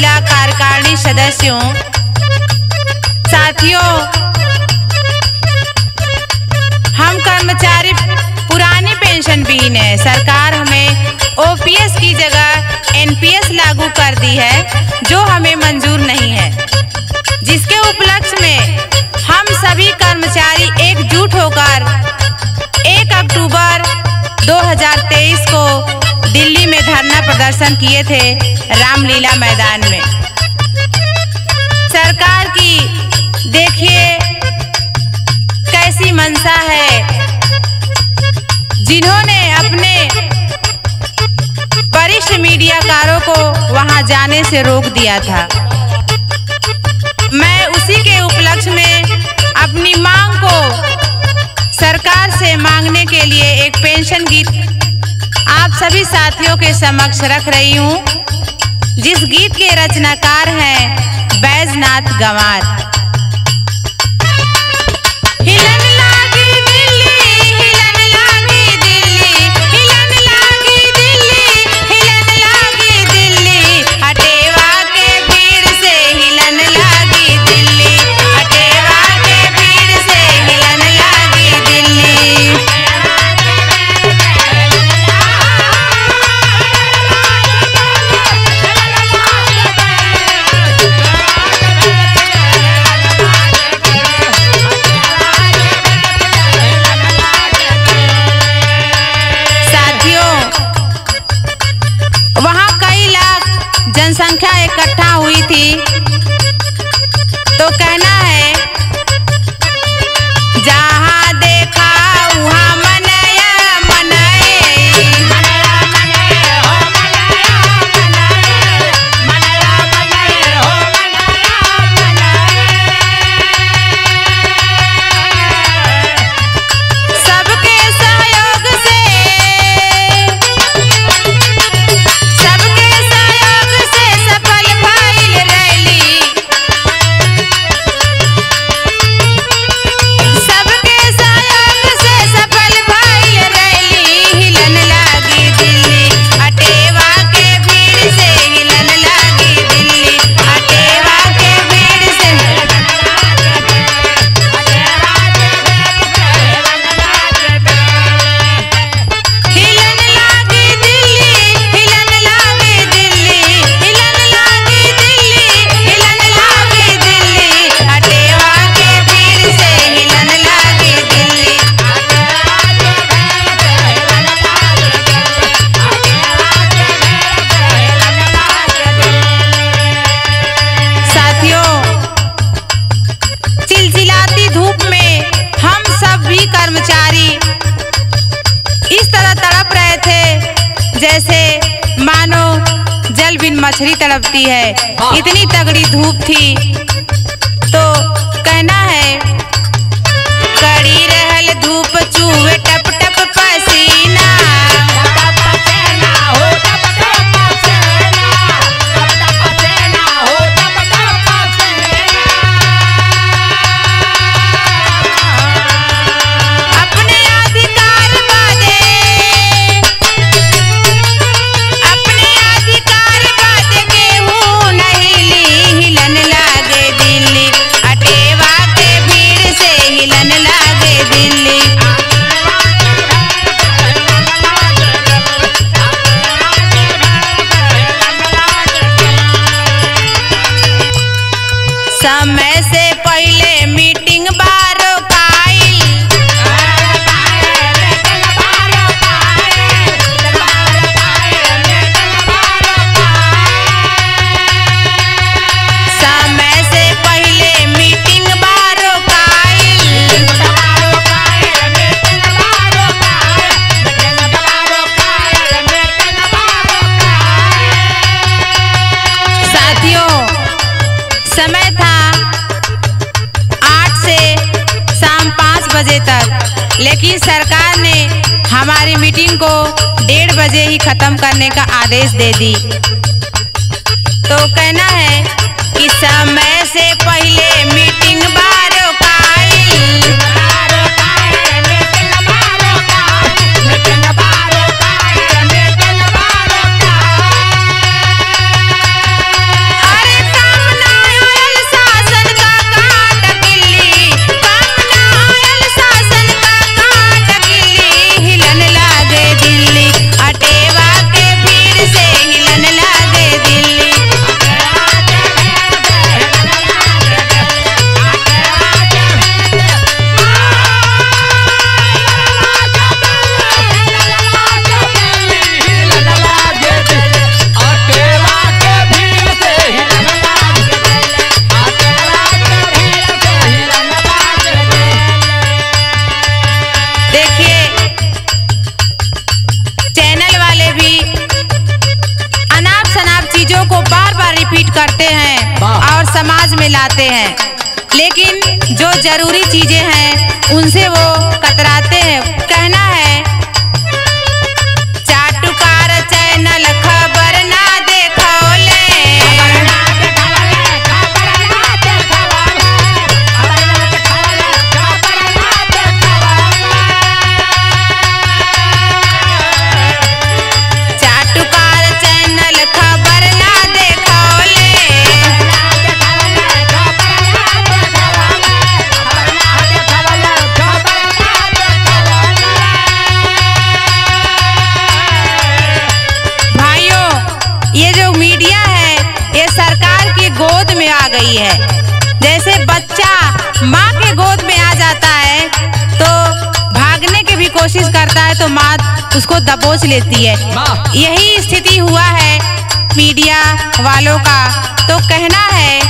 जिला कार्यकारिणी सदस्यों, साथियों, हम कर्मचारी पुरानी पेंशन बीन है। सरकार हमें ओपीएस की जगह एनपीएस लागू कर दी है, जो हमें मंजूर नहीं है, जिसके उपलक्ष्य में हम सभी कर्मचारी एकजुट होकर 1 अक्टूबर 2023 को दिल्ली में धरना प्रदर्शन किए थे, रामलीला मैदान में। सरकार की देखिए कैसी मंशा है, जिन्होंने अपने वरिष्ठ मीडियाकारों को वहां जाने से रोक दिया था। मैं उसी के उपलक्ष्य में अपनी मांग को सरकार से मांगने के लिए एक पेंशन गीत आप सभी साथियों के समक्ष रख रही हूं, जिस गीत के रचनाकार हैं बैजनाथ गंवार। जनसंख्या इकट्ठा हुई थी, तो कहना है जहाँ देखा वहाँ मनाया मनाए। सबके सहयोग से कर्मचारी इस तरह तड़प रहे थे जैसे मानो जल बिन मछली तड़पती है। इतनी तगड़ी धूप थी, तो कहना है कड़ी रहल धूप चूहे टप टप पसीना। समय से पहले मीटिंग बारो काइल, समय से पहले मीटिंग बारो काइल। साथियों, समय था 8 से शाम 5 बजे तक, लेकिन सरकार ने हमारी मीटिंग को 1:30 बजे ही खत्म करने का आदेश दे दी। तो कहना है कि समय से पहले मीटिंग बारो काइल। बार रिपीट करते हैं और समाज में लाते हैं, लेकिन जो जरूरी चीजें हैं उनसे वो कतराते हैं। कहना है चाटुकार चैनल खबर ना देखौले, चाटुकार चैनल खबर ना देखौले, ये जो मीडिया है ये सरकार की गोद में आ गई है। जैसे बच्चा माँ के गोद में आ जाता है तो भागने की भी कोशिश करता है तो माँ उसको दबोच लेती है। यही स्थिति हुआ है मीडिया वालों का। तो कहना है